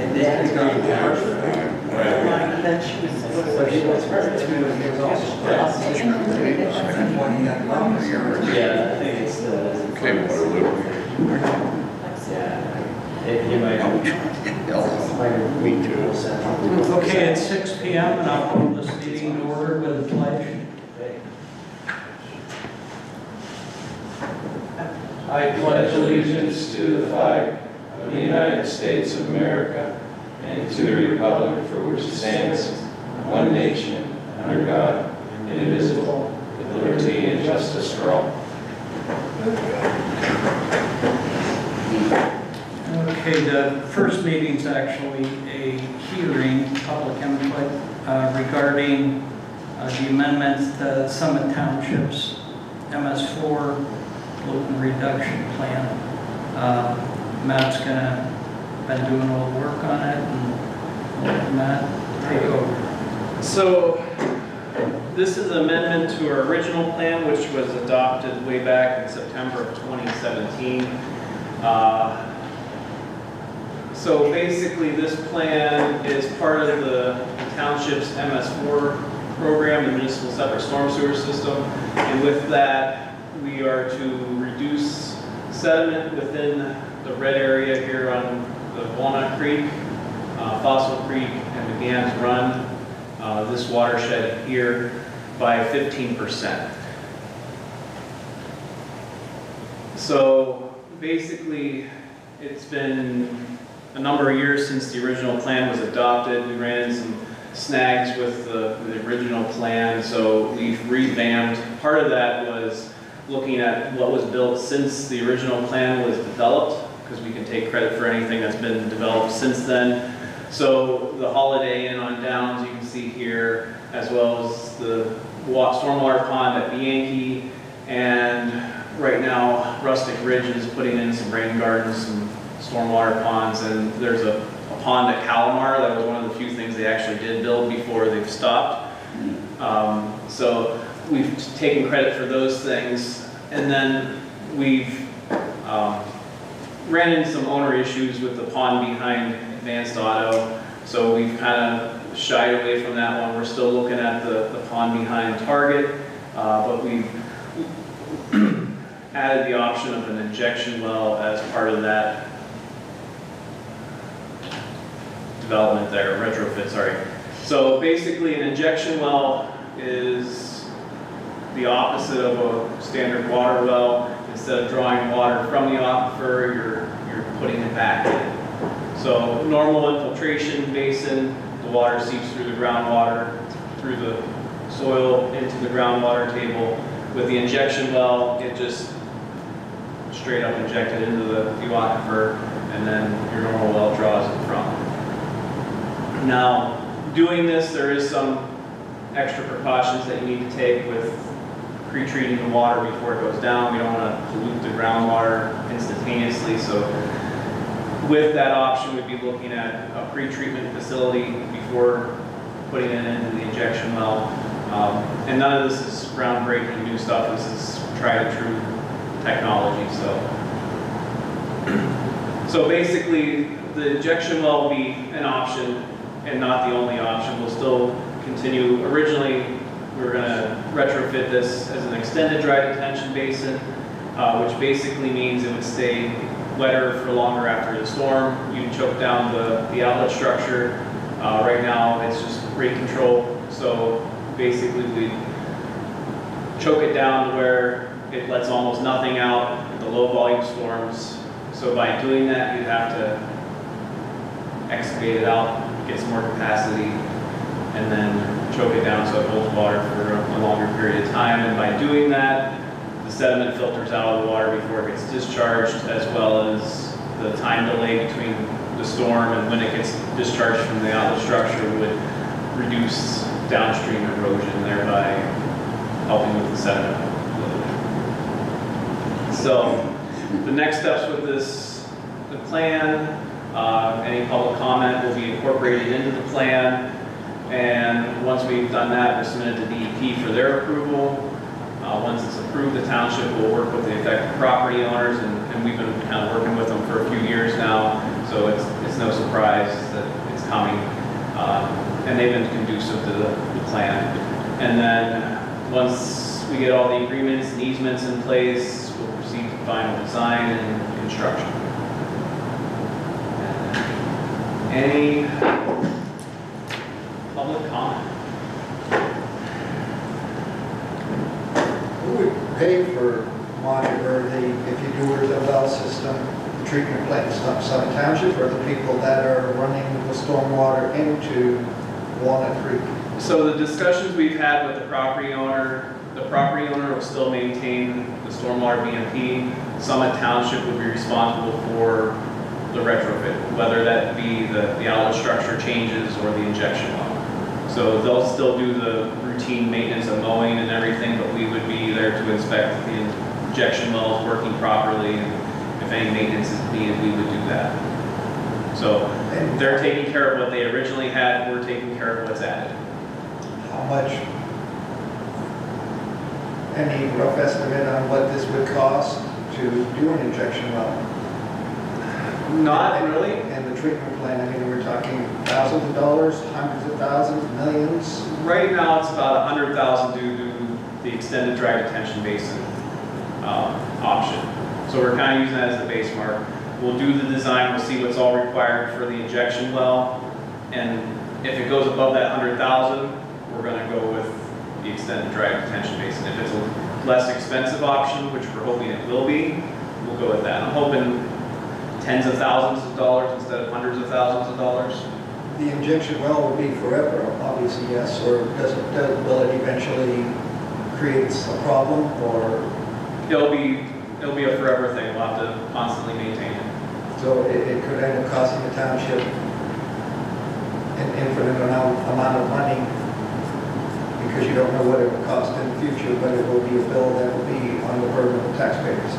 And they had to go to the first one. And then she was her to yeah, I think it's the. Okay, You might. Me too. Okay, it's 6 p.m. and I'll call this meeting to order with a pledge. I pledge allegiance to the flag of the United States of America and to the republic for which it stands, one nation, under God, indivisible, with liberty and justice for all. Okay, the first meeting is actually a hearing, public input regarding the amendments to Summit Township's MS4 pollutant reduction plan. Matt's been doing a little work on it, and Matt, take over. So this is an amendment to our original plan, which was adopted way back in September of 2017. So basically this plan is part of the township's MS4 program, the municipal separate storm sewer system. And with that, we are to reduce sediment within the red area here on the Walnut Creek, Fossil Creek, and McGann's Run, this watershed here, by 15%. So basically, it's been a number of years since the original plan was adopted. We ran into some snags with the original plan, so we've revamped. Part of that was looking at what was built since the original plan was developed, because we can take credit for anything that's been developed since then. So the Holiday Inn on Downs, you can see here, as well as the stormwater pond at Bianchi, and right now Rustic Ridge is putting in some rain gardens, some stormwater ponds, and there's a pond at Calamar. That was one of the few things they actually did build before they've stopped. So we've taken credit for those things, and then we've ran into some owner issues with the pond behind Advanced Auto, so we've kind of shied away from that one. We're still looking at the pond behind Target, but we've added the option of an injection well as part of that development there, retrofit, sorry. So basically an injection well is the opposite of a standard water well. Instead of drawing water from the aquifer, you're putting it back in. So normal infiltration basin, the water seeps through the groundwater, through the soil into the groundwater table. With the injection well, it just straight up injected into the aquifer, and then your normal well draws it from. Now, doing this, there is some extra precautions that you need to take with pre-treating the water before it goes down. We don't want to pollute the groundwater instantaneously, so with that option, we'd be looking at a pre-treatment facility before putting it into the injection well. And none of this is groundbreaking new stuff. This is tried and true technology. So basically, the injection well will be an option and not the only option. We'll still continue. Originally, we were going to retrofit this as an extended dry detention basin, which basically means it would stay wetter for longer after the storm. You choke down the outlet structure. Right now, it's just rate control. So basically, we choke it down to where it lets almost nothing out in the low volume storms. So by doing that, you'd have to excavate it out, get some more capacity, and then choke it down so it holds water for a longer period of time. And by doing that, the sediment filters out of the water before it gets discharged, as well as the time delay between the storm and when it gets discharged from the outlet structure would reduce downstream erosion, thereby helping with the sediment load. So the next steps with the plan, any public comment will be incorporated into the plan, and once we've done that, we'll submit it to DEP for their approval. Once it's approved, the township will work with the affected property owners, and we've been kind of working with them for a few years now, they've been conducive to the plan. And then, once we get all the agreements and easements in place, we'll proceed to final design and construction. Any public comment? Who would pay for monitor if you do a well system, the treatment plant, Summit Township, or the people that are running the stormwater into Walnut Creek? So the discussions we've had with the property owner will still maintain the stormwater BMP. Summit Township would be responsible for the retrofit, whether that be the outlet structure changes or the injection well. So they'll still do the routine maintenance of mowing and everything, but we would be there to inspect that the injection well is working properly, and if any maintenance is needed, we would do that. So they're taking care of what they originally had, we're taking care of what's added. How much, any rough estimate on what this would cost to do an injection well? Not really. And the treatment plant, I mean, we're talking thousands of dollars, hundreds of thousands, millions? Right now, it's about 100,000 due to the extended dry detention basin option. So we're kind of using that as the base mark. We'll do the design, we'll see what's all required for the injection well, and if it goes above that 100,000, we're going to go with the extended dry detention basin. If it's a less expensive option, which we're hoping it will be, we'll go with that. I'm hoping tens of thousands of dollars instead of hundreds of thousands of dollars. The injection well will be forever, obviously, yes, or will it eventually create a problem, or? It'll be a forever thing. We'll have to constantly maintain it. So it could end up costing the township an infinite amount of money, because you don't know what it will cost in the future, but it will be a bill that will be on the burden of the taxpayers.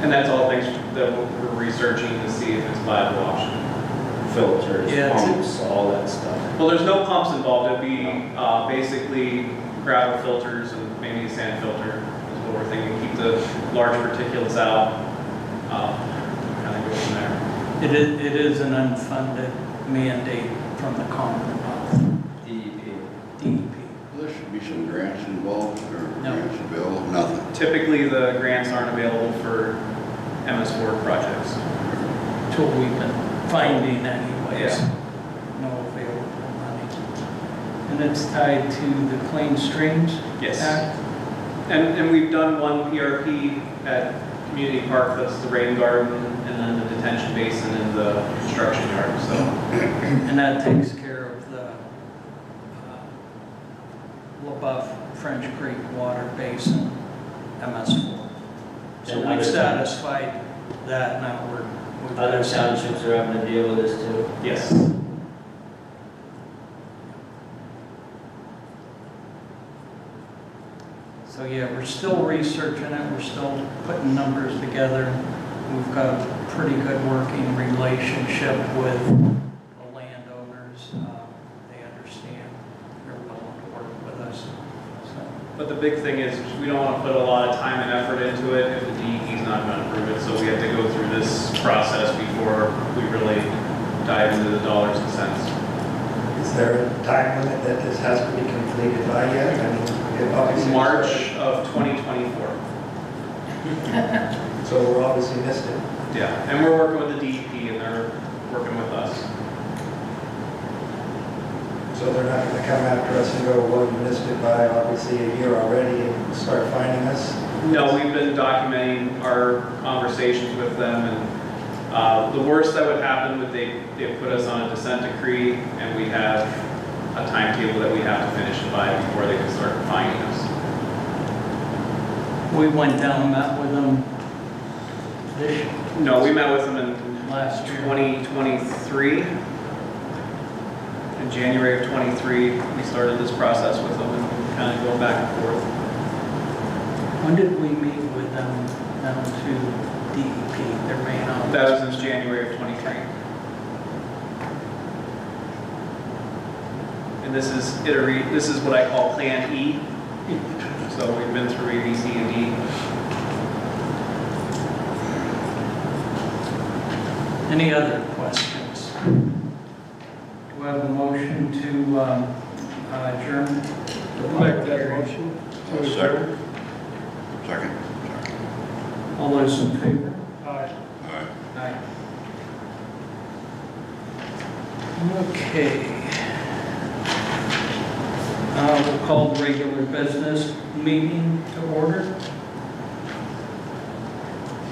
And that's all things that we're researching to see if it's a viable option. Filters, Yeah, it's- pumps, all that stuff. Well, there's no pumps involved. It'd be basically gravel filters and maybe a sand filter is what we're thinking. Keep the large particulates out. Kind of go from there. It is an unfunded mandate from the Commonwealth, DEP. There should be some grants involved, or No. grants available, nothing. Typically, the grants aren't available for MS4 projects. Till we've been finding anyways. Yeah. No available money. And it's tied to the Clean Streams Yes. Act. And we've done one PRP at Community Park, that's the rain garden, and then the detention basin and the construction yard, so. And that takes care of the LaBeouf French Creek Water Basin, MS4. So And we've other satisfied that, now we've Other townships are having to deal with this too. Yes. So yeah, we're still researching it, we're still putting numbers together. We've got a pretty good working relationship with the landowners. They understand, they're willing to work with us. So, But the big thing is, we don't want to put a lot of time and effort into it if the DEP is not going to approve it. So we have to go through this process before we really dive into the dollars and cents. Is there a time limit that this has to be completed by yet? I mean, it obviously. March of 2024. So we're obviously missed it. Yeah, and we're working with the DEP and they're working with us. So they're not going to come after us and go, well, you missed it by obviously a year already, and start finding us? No, we've been documenting our conversations with them, and the worst that would happen would they put us on a consent decree, and we have a timetable that we have to finish it by before they can start fining us. we went down, met with them this No, we met with them in last year. 2023. In January of 23, we started this process with them and kind of go back and forth. When did we meet with them down to DEP, their main office? That was in January of 23. And this is what I call Plan E. So we've been through A, B, C, and D. Any other questions? Do Do I have a motion to adjourn? the Make public that hearing? motion. I'll second. Second. All those in favor? Aye. Aye. Aye. Okay. We'll call the regular business meeting to order.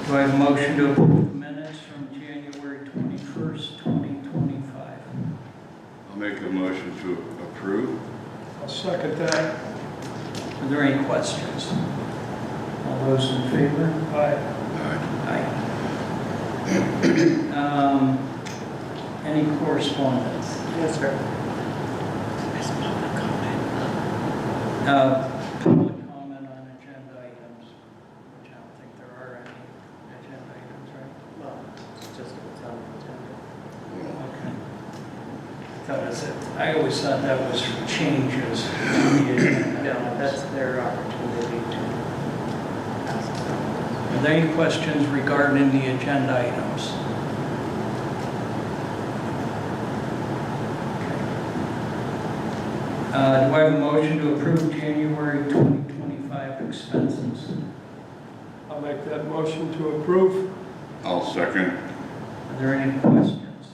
Do I have a motion to approve the minutes from January 21st, 2025? I'll make a motion to approve. I'll second that. Are there any questions? All those in favor? Aye. Aye. Aye. Any correspondence? Yes, sir. Public comment on agenda items, which I don't think there are any agenda items, right? Well, it's just what's on the agenda. Okay. That was it. I always thought that was for changes. in the agenda. No, that's their opportunity to ask. Are there any questions regarding the agenda items? Do I have a motion to approve January 2025 expenses? I'll make that motion to approve. I'll second. Are there any questions?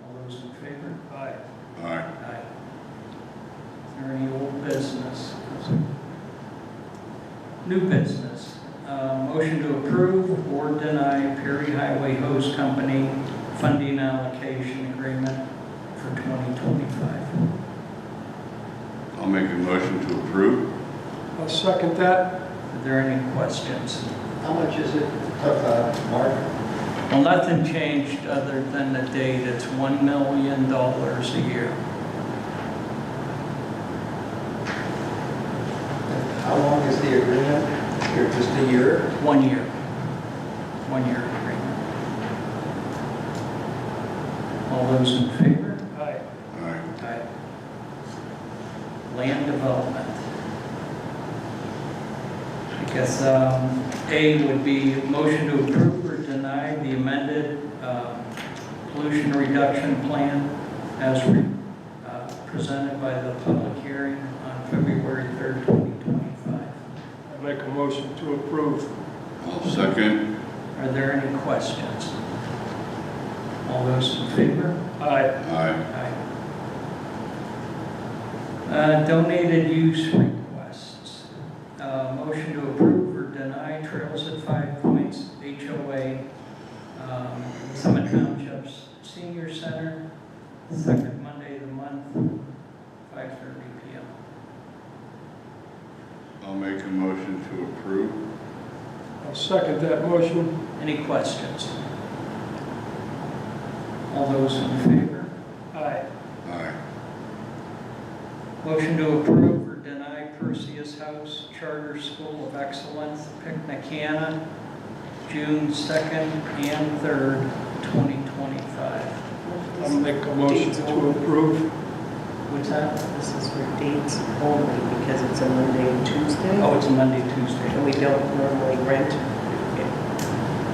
All those in favor? Aye. Aye. Aye. Is there any old business? New business. Motion to approve or deny Perry Highway Hose Company funding allocation agreement for 2025. I'll make a motion to approve. I'll second that. Are there any questions? How much is it, Mark? Well, nothing changed other than the date. It's $1 million a year. How long is the agreement? Or just a year? 1 year. 1 year agreement. All those in favor? Aye. Aye. Aye. Land development. I guess A would be motion to approve or deny the amended pollution reduction plan as presented by the public hearing on February 3rd, 2025. I'll make a motion to approve. I'll second. Are there any questions? All those in favor? Aye. Aye. Aye. Donated use requests. Motion to approve or deny Trails at 5 Points HOA, Summit Township's Senior Center, second Monday of the month, 5:30 p.m. I'll make a motion to approve. I'll second that motion. Any questions? All those in favor? Aye. Aye. Motion to approve or deny Perseus House Charter School of Excellence Picnicana, June 2nd and 3rd, 2025. I'll make a motion to approve. What's that? This is for dates only because it's a Monday and Tuesday. Oh, it's a Monday, And Tuesday. we don't normally rent.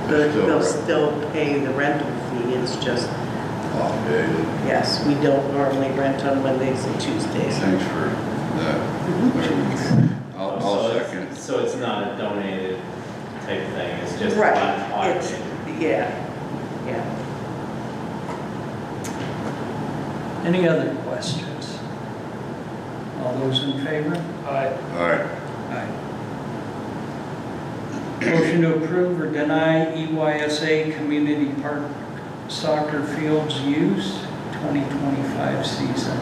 They'll still pay the rental fee, it's just, Off day. yes, we don't normally rent on Mondays and Tuesdays. Thanks for that. I'll So it's- second. So it's not a donated type thing, it's just Right, on it's, auction. yeah, yeah. Any other questions? All those in favor? Aye. Aye. Aye. Motion to approve or deny EYSA Community Park Soccer Fields use 2025 season.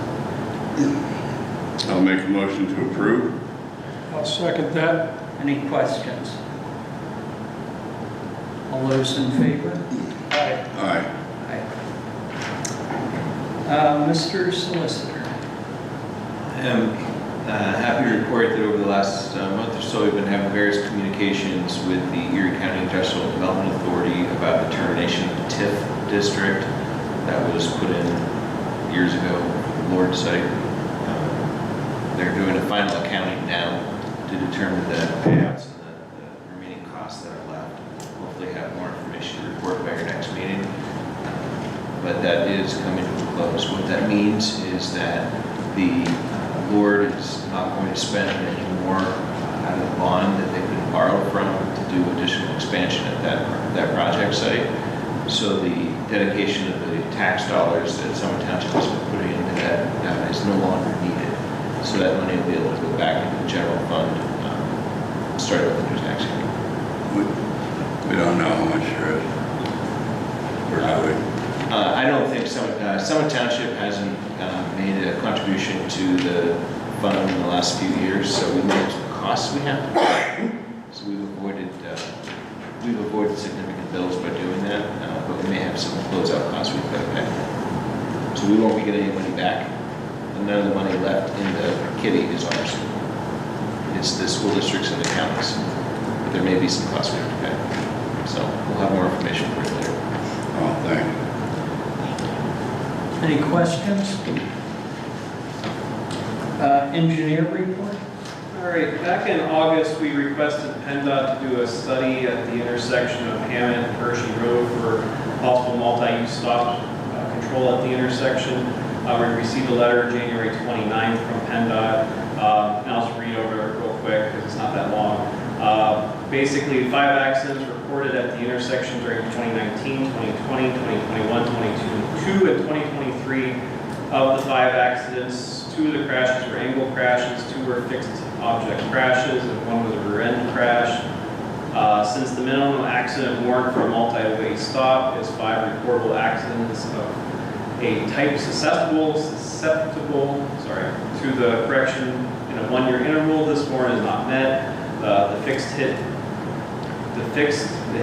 I'll make a motion to approve. I'll second that. Any questions? All those in favor? Aye. Aye. Aye. Mr. Solicitor. I'm happy to report that over the last month or so, we've been having various communications with the Erie County Industrial Development Authority about the termination of the TIF district that was put in years ago, Lord site. They're doing a final accounting now to determine the payouts and the remaining costs that are left. Hopefully have more information to report by your next meeting. but that is coming to a close. What that means is that the board is not going to spend any more out of the bond that they've been borrowed from to do additional expansion at that project site. So the dedication of the tax dollars that Summit Township has been putting into that is no longer needed. So that money will be able to go back into the general fund, starting with the new tax year. We don't know how much there is. Or do we? I don't think Summit Township hasn't made a contribution to the fund in the last few years, so we know the costs we have. So we've avoided significant bills by doing that, but we may have some closeout costs we've got to pay. So we won't be getting any money back, and none of the money left in the kitty is ours. It's the school districts and the counties, but there may be some costs we have to pay. So we'll have more information for you later. Oh, thanks. Any questions? Engineer report? All right, back in August, we requested PennDOT to do a study at the intersection of Hammond and Hershey Road for possible multi-use stop control at the intersection. We received a letter January 29th from PennDOT, and I'll just read over it real quick because it's not that long. Basically, 5 accidents reported at the intersection during 2019, 2020, 2021, 2022, and 2023. Of the 5 accidents, 2 of the crashes were angle crashes, 2 were fixed object crashes, and 1 was a rear end crash. Since the minimum accident warrant for a multi-way stop is 5 reportable accidents of a type susceptible to the correction in a 1-year interval, this warrant is not met. The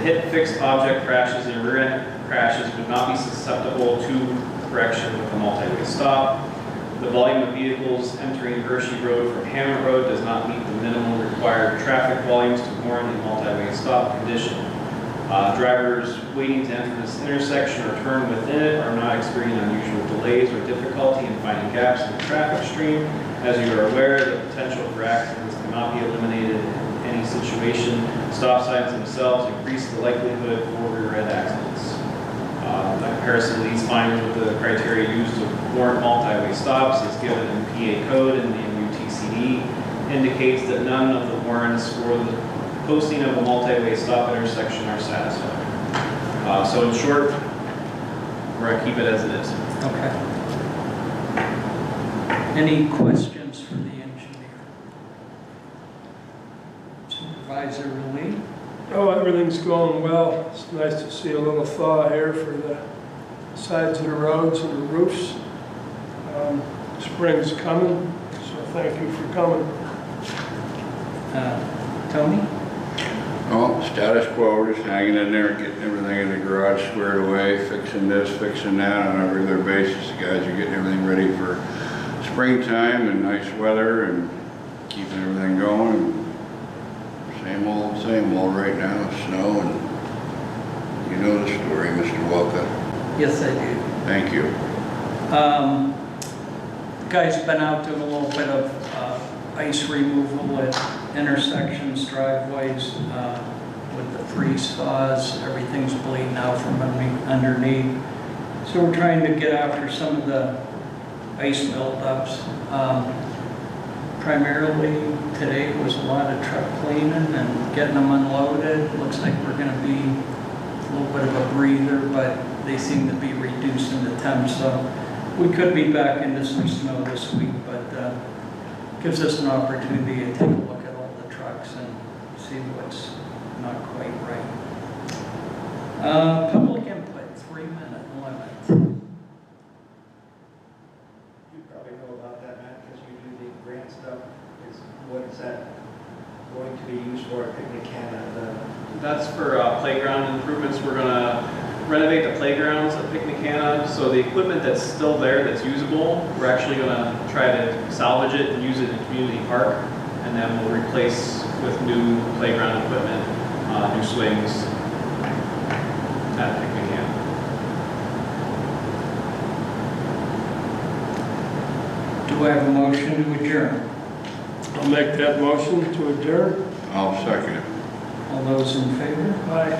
hit fixed object crashes and rear end crashes would not be susceptible to correction with a multi-way stop. The volume of vehicles entering Hershey Road from Hammond Road does not meet the minimum required traffic volumes to warrant a multi-way stop condition. Drivers waiting to enter this intersection or turn within it are not experiencing unusual delays or difficulty in finding gaps in the traffic stream. As you are aware, the potential for accidents cannot be eliminated in any situation. Stop signs themselves increase the likelihood for rear-end accidents. The comparison of these findings with the criteria used to warrant multi-way stops is given in PA code, and the MUTCD indicates that none of the warrants for the posting of a multi-way stop intersection are satisfied. So in short, we're going to keep it as it is. Okay. Any questions for the engineer? Supervisor Lee? Oh, everything's going well. It's nice to see a little thaw here for the sides of the roads and the roofs. Spring's coming, so thank you for coming. Tony? Oh, status quo, we're just hanging in there, getting everything in the garage squared away, fixing this, fixing that on a regular basis. The guys are getting everything ready for springtime and nice weather and keeping everything going. Same old right now, snow, and you know the story, Mr. Walker. Yes, I do. Thank you. The guy's been out doing a little bit of ice removal at intersections, driveways, with the freeze thaws. Everything's bleeding out from underneath. So we're trying to get after some of the ice buildups. Primarily today was a lot of truck cleaning and getting them unloaded. Looks like we're going to be a little bit of a breather, but they seem to be reducing the temps. So we could be back into some snow this week, but gives us an opportunity to take a look at all the trucks and see what's not quite right. Public input, 3-minute limit. You probably know about that, Matt, because you do the grant stuff. What is that going to be used for at Picnic Canada? That's for playground improvements. We're going to renovate the playgrounds at Picnic Canada. So the equipment that's still there that's usable, we're actually going to try to salvage it and use it in community park. And then we'll replace with new playground equipment, new swings at Picnic Canada. Do I have a motion to adjourn? I'll make that motion to adjourn. I'll second it. All those in favor? Aye.